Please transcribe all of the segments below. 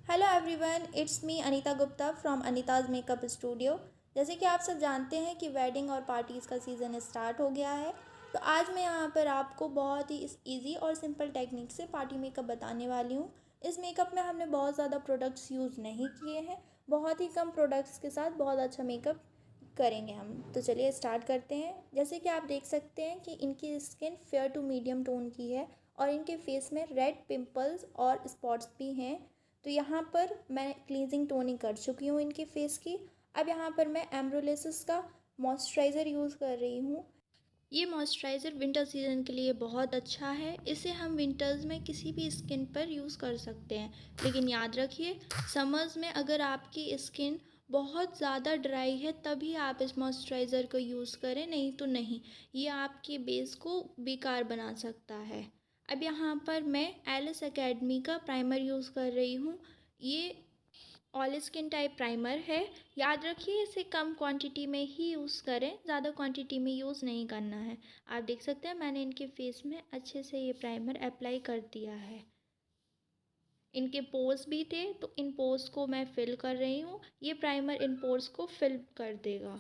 Hello everyone, it's me Anita Gupta from Anita's makeup studio. जैसे कि आप सब जानते हैं कि वेडिंग और पार्टीज़ का सीज़न स्टार्ट हो गया है। तो आज मैं यहाँ पर आपको बहुत ही इजी और सिंपल टेक्निक से पार्टी मेकअप बताने वाली हूँ। इस मेकअप में हमने बहुत ज़्यादा प्रोडक्ट्स यूज़ नहीं किए हैं। बहुत ही कम प्रोडक्ट्स के साथ बहुत अच्छा मेकअप करेंगे हम। तो चलिए स्टार्ट करते हैं। जैसे कि आप देख सकते हैं कि इनकी skin fair to medium tone की है और इनके फेस में रेड पिंपल्स और स्पॉट्स भी हैं। तो यहाँ पर मैं क्लींजिंग टोनिंग कर चुकी हूँ इनके फेस की। अब यहाँ पर मैं एम्ब्रोलेसिस का मॉइस्चराइज़र यूज़ कर रही हूँ। ये मॉइस्चराइज़र विंटर सीजन के लिए बहुत अच्छा है। इसे हम विंटर्स में किसी भी स्किन पर यूज़ कर सकते हैं, लेकिन याद रखिए समर्स में अगर आपकी स्किन बहुत ज़्यादा ड्राई है तभी आप इस मॉइस्चराइज़र को यूज़ करें, नहीं तो नहीं। ये आपके बेस को बेकार बना सकता है। अब यहाँ पर मैं एलिस एकेडमी का प्राइमर यूज़ कर रही हूँ। ये ऑल स्किन टाइप प्राइमर है। याद रखिए इसे कम क्वांटिटी में ही यूज़ करें, ज़्यादा क्वांटिटी में यूज़ नहीं करना है। आप देख सकते हैं मैंने इनके फेस में अच्छे से ये प्राइमर अप्लाई कर दिया है। इनके पोर्स भी थे तो इन पोर्स को मैं फिल कर रही हूँ। ये प्राइमर इन पोर्स को फिल कर देगा।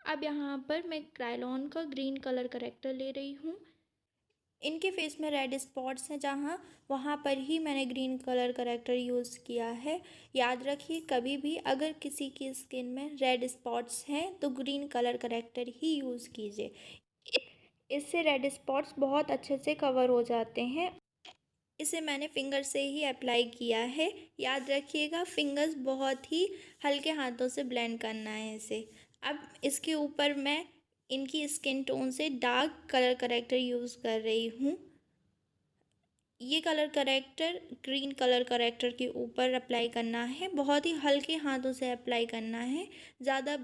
अब यहाँ पर मैं क्रायोन का ग्रीन कलर करेक्टर ले रही हूँ। इनके फेस में रेड स्पॉट्स हैं जहाँ वहाँ पर ही मैंने ग्रीन कलर करेक्टर यूज़ किया है। याद रखिए कभी भी अगर किसी की स्किन में रेड स्पॉट्स हैं तो ग्रीन कलर करेक्टर ही यूज़ कीजिए। इससे रेड स्पॉट्स बहुत अच्छे से कवर हो जाते हैं। इसे मैंने फिंगर से ही अप्लाई किया है। याद रखिएगा फिंगर्स बहुत ही हल्के हाथों से ब्लेंड करना है इसे। अब इसके ऊपर मैं इनकी स्किन टोन से डार्क कलर करेक्टर यूज़ कर रही हूँ। ये colour corrector green colour corrector के ऊपर अप्लाई करना है। बहुत ही हल्के हाथों से अप्लाई करना है। ज़्यादा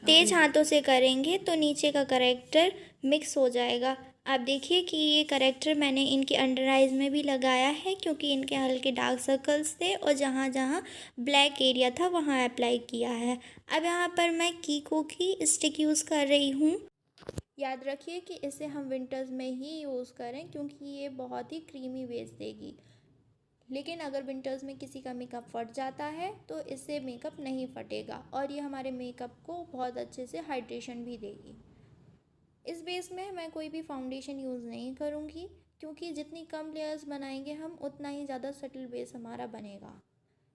तेज़ हाथों से करेंगे तो नीचे का करेक्टर मिक्स हो जाएगा। आप देखिए कि ये करेक्टर मैंने इनके अंडर आइज़ में भी लगाया है क्योंकि इनके हल्के डार्क सर्कल्स थे और जहाँ जहाँ ब्लैक एरिया था वहाँ अप्लाई किया है। अब यहाँ पर मैं कीको की स्टिक यूज़ कर रही हूँ। याद रखिए कि इसे हम विंटर्स में ही यूज़ करें क्योंकि ये बहुत ही क्रीमी बेस देगी। लेकिन अगर विंटर्स में किसी का मेकअप फट जाता है तो इससे मेकअप नहीं फटेगा और ये हमारे मेकअप को बहुत अच्छे से हाइड्रेशन भी देगी। इस बेस में मैं कोई भी फाउंडेशन यूज़ नहीं करूँगी क्योंकि जितनी कम लेयर्स बनाएंगे हम उतना ही ज़्यादा सटल बेस हमारा बनेगा।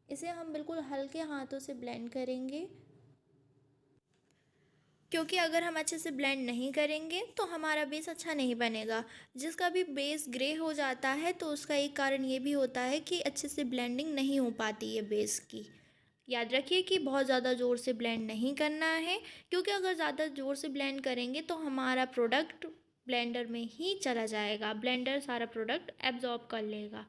इसे हम बिल्कुल हल्के हाथों से ब्लेंड करेंगे क्योंकि अगर हम अच्छे से ब्लेंड नहीं करेंगे तो हमारा बेस अच्छा नहीं बनेगा। जिसका भी बेस ग्रे हो जाता है तो उसका एक कारण ये भी होता है कि अच्छे से ब्लेंडिंग नहीं हो पाती है बेस की। याद रखिए कि बहुत ज़्यादा ज़ोर से ब्लेंड नहीं करना है क्योंकि अगर ज़्यादा ज़ोर से ब्लेंड करेंगे तो हमारा प्रोडक्ट ब्लेंडर में ही चला जाएगा। ब्लेंडर सारा प्रोडक्ट एब्जॉर्ब कर लेगा।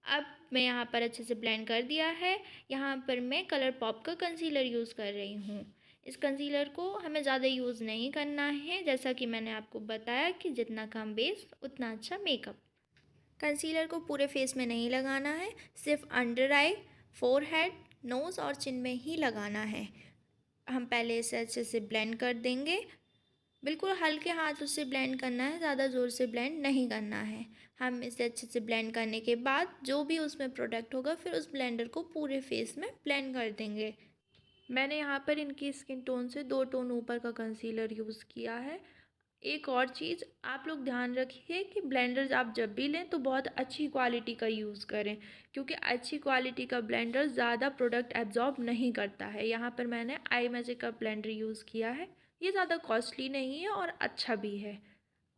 अब मैं यहाँ पर अच्छे से ब्लेंड कर दिया है। यहाँ पर मैं कलर पॉप का कंसीलर यूज़ कर रही हूँ। इस कंसीलर को हमें ज़्यादा यूज़ नहीं करना है, जैसा कि मैंने आपको बताया कि जितना कम बेस उतना अच्छा मेकअप। कंसीलर को पूरे फेस में नहीं लगाना है, सिर्फ अंडर आई, फोरहेड, नोज़ और चिन में ही लगाना है। हम पहले इसे अच्छे से ब्लेंड कर देंगे। बिल्कुल हल्के हाथों से ब्लेंड करना है, ज़्यादा ज़ोर से ब्लेंड नहीं करना है। हम इसे अच्छे से ब्लेंड करने के बाद जो भी उसमें प्रोडक्ट होगा फिर उस ब्लेंडर को पूरे फेस में ब्लेंड कर देंगे। मैंने यहाँ पर इनकी स्किन टोन से 2 टोन ऊपर का कंसीलर यूज़ किया है। एक और चीज़ आप लोग ध्यान रखिए कि ब्लेंडर्स आप जब भी लें तो बहुत अच्छी क्वालिटी का यूज़ करें क्योंकि अच्छी क्वालिटी का ब्लेंडर ज़्यादा प्रोडक्ट एब्जॉर्ब नहीं करता है। यहाँ पर मैंने आई मैजिक का ब्लेंडर यूज़ किया है। ये ज़्यादा कॉस्टली नहीं है और अच्छा भी है।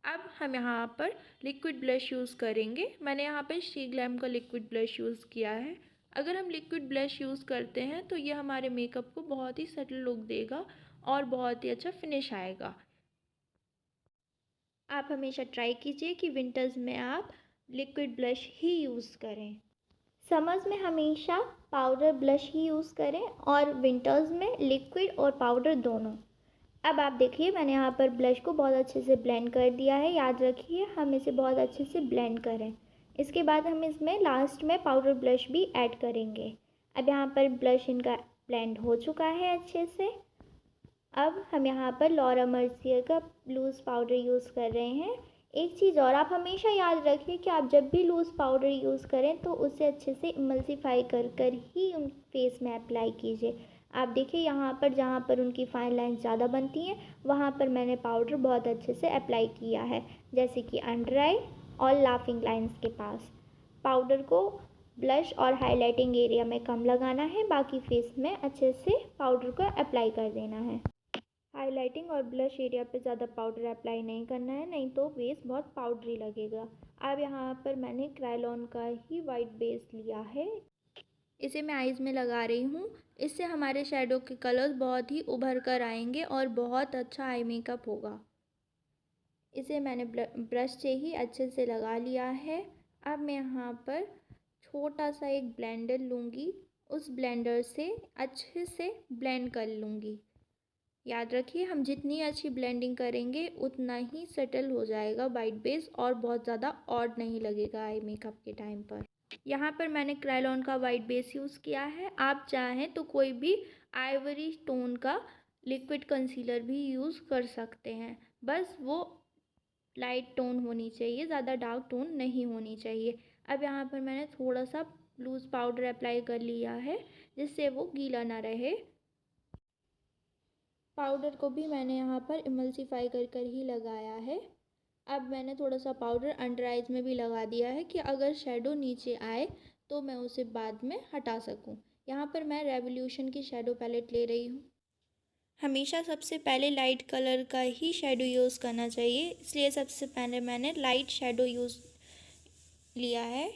अब हम यहाँ पर लिक्विड ब्लश यूज़ करेंगे। मैंने यहाँ पर शी ग्लैम का लिक्विड ब्लश यूज़ किया है। अगर हम लिक्विड ब्लश यूज़ करते हैं तो ये हमारे मेकअप को बहुत ही सटल लुक देगा और बहुत ही अच्छा फिनिश आएगा। आप हमेशा ट्राई कीजिए कि विंटर्स में आप लिक्विड ब्लश ही यूज़ करें। समर्स में हमेशा पाउडर ब्लश ही यूज़ करें और विंटर्स में लिक्विड और पाउडर दोनों। अब आप देखिए मैंने यहाँ पर ब्लश को बहुत अच्छे से ब्लेंड कर दिया है। याद रखिए हम इसे बहुत अच्छे से ब्लेंड करें। इसके बाद हम इसमें लास्ट में पाउडर ब्लश भी ऐड करेंगे। अब यहाँ पर ब्लश इनका ब्लेंड हो चुका है अच्छे से। अब हम यहाँ पर लॉरा मर्सियर का लूज़ पाउडर यूज़ कर रहे हैं। एक चीज़ और, आप हमेशा याद रखिए कि आप जब भी लूज़ पाउडर यूज़ करें तो उसे अच्छे से इमल्सिफाई कर कर ही उन फेस में अप्लाई कीजिए। आप देखिए यहाँ पर जहाँ पर उनकी फाइन लाइन्स ज़्यादा बनती हैं वहाँ पर मैंने पाउडर बहुत अच्छे से अप्लाई किया है, जैसे कि अंडर आई और लाफिंग लाइन्स के पास। पाउडर को ब्लश और हाइलाइटिंग एरिया में कम लगाना है, बाकी फेस में अच्छे से पाउडर को अप्लाई कर देना है। हाइलाइटिंग और ब्लश एरिया पे ज़्यादा पाउडर अप्लाई नहीं करना है, नहीं तो बेस बहुत पाउडरी लगेगा। अब यहाँ पर मैंने क्रायोन का ही वाइट बेस लिया है, इसे मैं आईज़ में लगा रही हूँ। इससे हमारे शेडो के कलर्स बहुत ही उभर कर आएंगे और बहुत अच्छा आई मेकअप होगा। इसे मैंने ब्रश से ही अच्छे से लगा लिया है। अब मैं यहाँ पर छोटा सा एक ब्लेंडर लूँगी, उस ब्लेंडर से अच्छे से ब्लेंड कर लूँगी। याद रखिए, हम जितनी अच्छी ब्लेंडिंग करेंगे उतना ही सेटल हो जाएगा वाइट बेस और बहुत ज़्यादा ऑड नहीं लगेगा आई मेकअप के टाइम पर। यहाँ पर मैंने क्रायोन का वाइट बेस यूज़ किया है। आप चाहें तो कोई भी आइवरी टोन का लिक्विड कंसीलर भी यूज़ कर सकते हैं, बस वो लाइट टोन होनी चाहिए, ज़्यादा डार्क टोन नहीं होनी चाहिए। अब यहाँ पर मैंने थोड़ा सा लूज़ पाउडर अप्लाई कर लिया है जिससे वो गीला ना रहे। पाउडर को भी मैंने यहाँ पर इमल्सिफाई कर कर ही लगाया है। अब मैंने थोड़ा सा पाउडर अंडर आइज में भी लगा दिया है कि अगर शेडो नीचे आए तो मैं उसे बाद में हटा सकूं। यहाँ पर मैं रेवोल्यूशन की शेडो पैलेट ले रही हूँ। हमेशा सबसे पहले लाइट कलर का ही शेडो यूज़ करना चाहिए, इसलिए सबसे पहले मैंने लाइट शेडो यूज़ लिया है।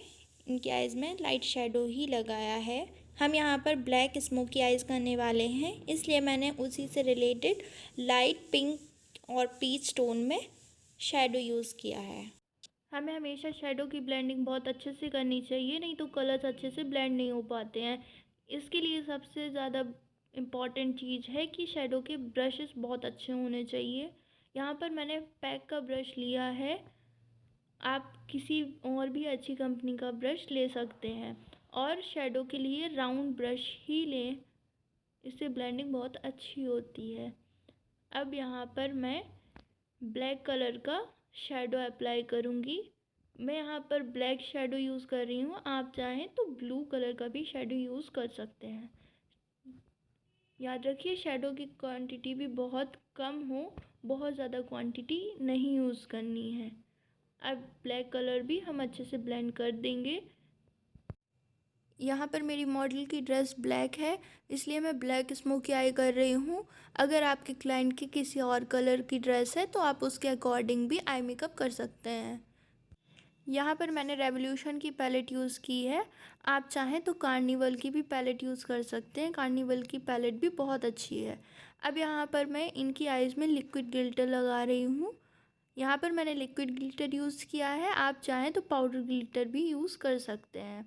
इनकी आइज़ में लाइट शेडो ही लगाया है। हम यहाँ पर ब्लैक स्मोकी आइज़ करने वाले हैं, इसलिए मैंने उसी से रिलेटेड लाइट पिंक और पीच टोन में शेडो यूज़ किया है। हमें हमेशा शेडो की ब्लेंडिंग बहुत अच्छे से करनी चाहिए, नहीं तो कलर्स अच्छे से ब्लेंड नहीं हो पाते हैं। इसके लिए सबसे ज़्यादा इम्पॉर्टेंट चीज़ है कि शेडो के ब्रशेस बहुत अच्छे होने चाहिए। यहाँ पर मैंने पैक का ब्रश लिया है, आप किसी और भी अच्छी कंपनी का ब्रश ले सकते हैं और शेडो के लिए राउंड ब्रश ही लें, इससे ब्लेंडिंग बहुत अच्छी होती है। अब यहाँ पर मैं ब्लैक कलर का शेडो अप्लाई करूँगी। मैं यहाँ पर ब्लैक शेडो यूज़ कर रही हूँ, आप चाहें तो ब्लू कलर का भी शेडो यूज़ कर सकते हैं। याद रखिए, शेडो की क्वांटिटी भी बहुत कम हो, बहुत ज़्यादा क्वांटिटी नहीं यूज़ करनी है। अब ब्लैक कलर भी हम अच्छे से ब्लेंड कर देंगे। यहाँ पर मेरी मॉडल की ड्रेस ब्लैक है, इसलिए मैं ब्लैक स्मोकी आई कर रही हूँ। अगर आपके क्लाइंट की किसी और कलर की ड्रेस है तो आप उसके अकॉर्डिंग भी आई मेकअप कर सकते हैं। यहाँ पर मैंने रेवोल्यूशन की पैलेट यूज़ की है, आप चाहें तो कार्निवल की भी पैलेट यूज़ कर सकते हैं। कार्निवल की पैलेट भी बहुत अच्छी है। अब यहाँ पर मैं इनकी आइज़ में लिक्विड ग्लिटर लगा रही हूँ। यहाँ पर मैंने लिक्विड ग्लिटर यूज़ किया है, आप चाहें तो पाउडर ग्लिटर भी यूज़ कर सकते हैं।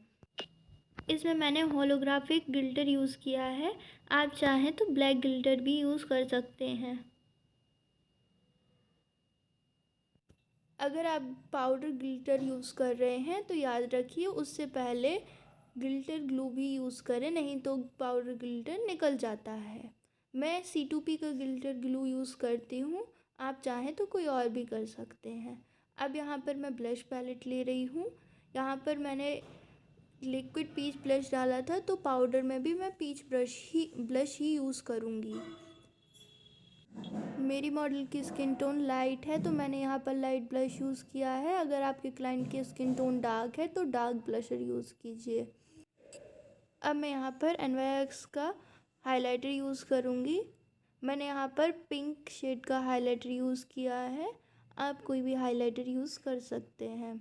इसमें मैंने होलोग्राफिक ग्लिटर यूज़ किया है, आप चाहें तो ब्लैक ग्लिटर भी यूज़ कर सकते हैं। अगर आप पाउडर ग्लिटर यूज़ कर रहे हैं तो याद रखिए उससे पहले ग्लिटर ग्लू भी यूज़ करें, नहीं तो पाउडर ग्लिटर निकल जाता है। मैं C2P का ग्लिटर ग्लू यूज़ करती हूँ, आप चाहें तो कोई और भी कर सकते हैं। अब यहाँ पर मैं ब्लश पैलेट ले रही हूँ। यहाँ पर मैंने लिक्विड पीच ब्लश डाला था, तो पाउडर में भी मैं पीच ब्लश ही यूज़ करूँगी। मेरी मॉडल की स्किन टोन लाइट है तो मैंने यहाँ पर लाइट ब्लश यूज़ किया है। अगर आपके क्लाइंट की स्किन टोन डार्क है तो डार्क ब्लशर यूज़ कीजिए। अब मैं यहाँ पर NYX का हाइलाइटर यूज़ करूँगी। मैंने यहाँ पर पिंक शेड का हाइलाइटर यूज़ किया है, आप कोई भी हाइलाइटर यूज़ कर सकते हैं।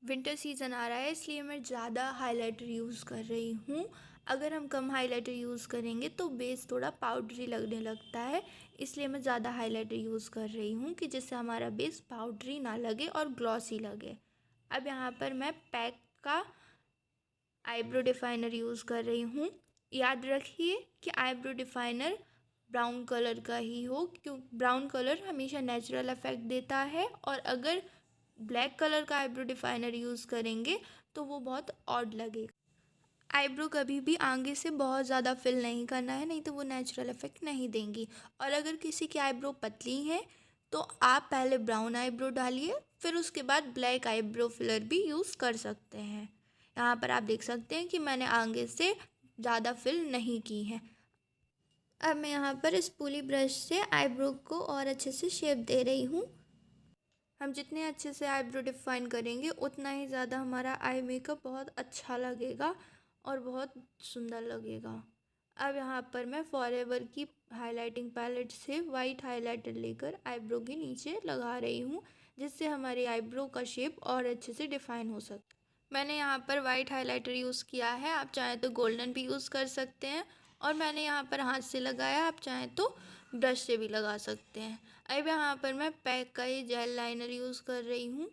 विंटर सीज़न आ रहा है, इसलिए मैं ज़्यादा हाइलाइटर यूज़ कर रही हूँ। अगर हम कम हाइलाइटर यूज़ करेंगे तो बेस थोड़ा पाउडरी लगने लगता है, इसलिए मैं ज़्यादा हाइलाइटर यूज़ कर रही हूँ कि जिससे हमारा बेस पाउडरी ना लगे और ग्लॉसी लगे। अब यहाँ पर मैं पैक का आईब्रो डिफाइनर यूज़ कर रही हूँ। याद रखिए कि आईब्रो डिफाइनर ब्राउन कलर का ही हो, क्यों ब्राउन कलर हमेशा नेचुरल इफेक्ट देता है, और अगर ब्लैक कलर का आईब्रो डिफाइनर यूज़ करेंगे तो वो बहुत ऑड लगेगा। आईब्रो कभी भी आगे से बहुत ज़्यादा फिल नहीं करना है, नहीं तो वो नेचुरल इफेक्ट नहीं देंगी। और अगर किसी की आईब्रो पतली है तो आप पहले ब्राउन आईब्रो डालिए, फिर उसके बाद ब्लैक आईब्रो फिलर भी यूज़ कर सकते हैं। यहाँ पर आप देख सकते हैं कि मैंने आगे से ज़्यादा फिल नहीं की है। अब मैं यहाँ पर स्पूली ब्रश से आईब्रो को और अच्छे से शेप दे रही हूँ। हम जितने अच्छे से आईब्रो डिफाइन करेंगे उतना ही ज़्यादा हमारा आई मेकअप बहुत अच्छा लगेगा और बहुत सुंदर लगेगा। अब यहाँ पर मैं फॉरएवर की हाइलाइटिंग पैलेट से वाइट हाइलाइटर लेकर आईब्रो के नीचे लगा रही हूँ, जिससे हमारी आईब्रो का शेप और अच्छे से डिफाइन हो सके। मैंने यहाँ पर वाइट हाइलाइटर यूज़ किया है, आप चाहें तो गोल्डन भी यूज़ कर सकते हैं, और मैंने यहाँ पर हाथ से लगाया, आप चाहें तो ब्रश से भी लगा सकते हैं। अब यहाँ पर मैं पैक का ही जेल लाइनर यूज़ कर रही हूँ।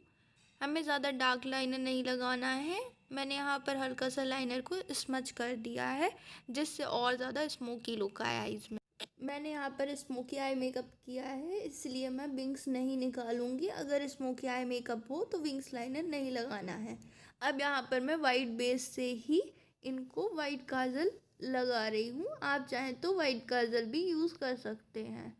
हमें ज़्यादा डार्क लाइनर नहीं लगाना है। मैंने यहाँ पर हल्का सा लाइनर को स्मच कर दिया है, जिससे और ज़्यादा स्मोकी लुक आया इसमें। मैंने यहाँ पर स्मोकी आई मेकअप किया है, इसलिए मैं विंग्स नहीं निकालूंगी। अगर स्मोकी आई मेकअप हो तो विंग्स लाइनर नहीं लगाना है। अब यहाँ पर मैं वाइट बेस से ही इनको वाइट काजल लगा रही हूँ। आप चाहें तो वाइट काजल भी यूज़ कर सकते हैं।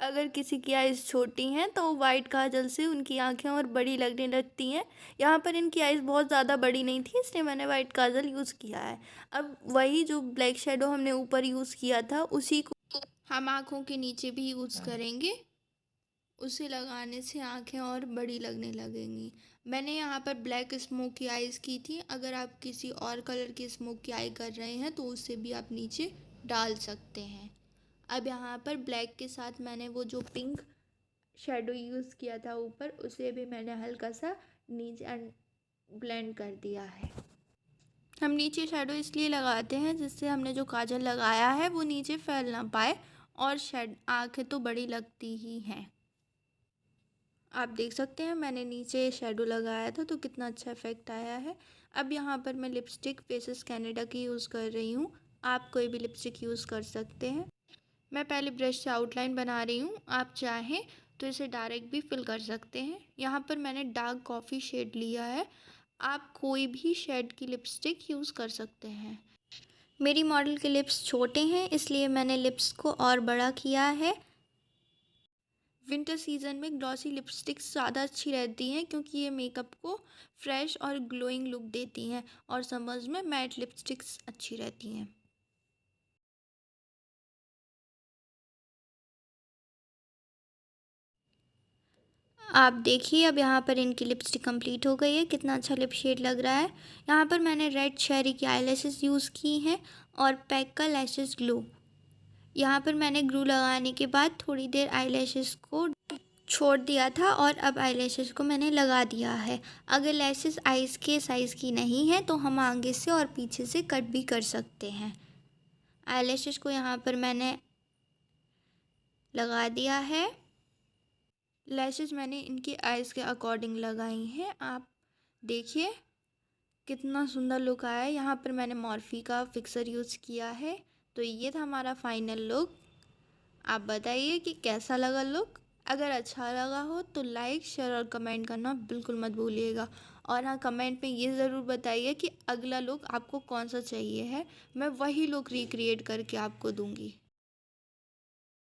अगर किसी की आइज़ छोटी हैं तो वाइट काजल से उनकी आंखें और बड़ी लगने लगती हैं। यहाँ पर इनकी आइज़ बहुत ज़्यादा बड़ी नहीं थी, इसलिए मैंने वाइट काजल यूज़ किया है। अब वही जो ब्लैक शेडो हमने ऊपर यूज़ किया था उसी को हम आँखों के नीचे भी यूज़ करेंगे। उसे लगाने से आंखें और बड़ी लगने लगेंगी। मैंने यहाँ पर ब्लैक स्मोकी आइज़ की थी। अगर आप किसी और कलर की स्मोकी आई कर रहे हैं तो उससे भी आप नीचे डाल सकते हैं। अब यहाँ पर ब्लैक के साथ मैंने वो जो पिंक शेडो यूज़ किया था ऊपर, उसे भी मैंने हल्का सा नीचे ब्लेंड कर दिया है। हम नीचे शेडो इसलिए लगाते हैं जिससे हमने जो काजल लगाया है वो नीचे फैल ना पाए, और आँखें तो बड़ी लगती ही हैं। आप देख सकते हैं मैंने नीचे शेडो लगाया था तो कितना अच्छा इफेक्ट आया है। अब यहाँ पर मैं लिपस्टिक फेसेस कैनेडा की यूज़ कर रही हूँ। आप कोई भी लिपस्टिक यूज़ कर सकते हैं। मैं पहले ब्रश से आउटलाइन बना रही हूँ, आप चाहें तो इसे डायरेक्ट भी फिल कर सकते हैं। यहाँ पर मैंने डार्क कॉफ़ी शेड लिया है, आप कोई भी शेड की लिपस्टिक यूज़ कर सकते हैं। मेरी मॉडल के लिप्स छोटे हैं, इसलिए मैंने लिप्स को और बड़ा किया है। विंटर सीज़न में ग्लॉसी लिपस्टिक्स ज़्यादा अच्छी रहती हैं क्योंकि ये मेकअप को फ्रेश और ग्लोइंग लुक देती हैं, और समर्स में मैट लिपस्टिक्स अच्छी रहती हैं। आप देखिए अब यहाँ पर इनकी लिपस्टिक कंप्लीट हो गई है, कितना अच्छा लिप शेड लग रहा है। यहाँ पर मैंने रेड शेरी की आईलैशेस यूज़ की हैं और पैक का लैशेस ग्लू। यहाँ पर मैंने ग्लू लगाने के बाद थोड़ी देर आईलैशेस को छोड़ दिया था और अब आईलैशेस को मैंने लगा दिया है। अगर लैशेस आईज के साइज़ की नहीं है तो हम आगे से और पीछे से कट भी कर सकते हैं। आईलैशेस को यहाँ पर मैंने लगा दिया है। लैशेस मैंने इनकी आइज़ के अकॉर्डिंग लगाई हैं। आप देखिए कितना सुंदर लुक आया है। यहाँ पर मैंने मॉर्फी का फिक्सर यूज़ किया है। तो ये था हमारा फाइनल लुक। आप बताइए कि कैसा लगा लुक। अगर अच्छा लगा हो तो लाइक शेयर और कमेंट करना बिल्कुल मत भूलिएगा। और हाँ, कमेंट में ये ज़रूर बताइए कि अगला लुक आपको कौन सा चाहिए है, मैं वही लुक रिक्रिएट करके आपको दूँगी।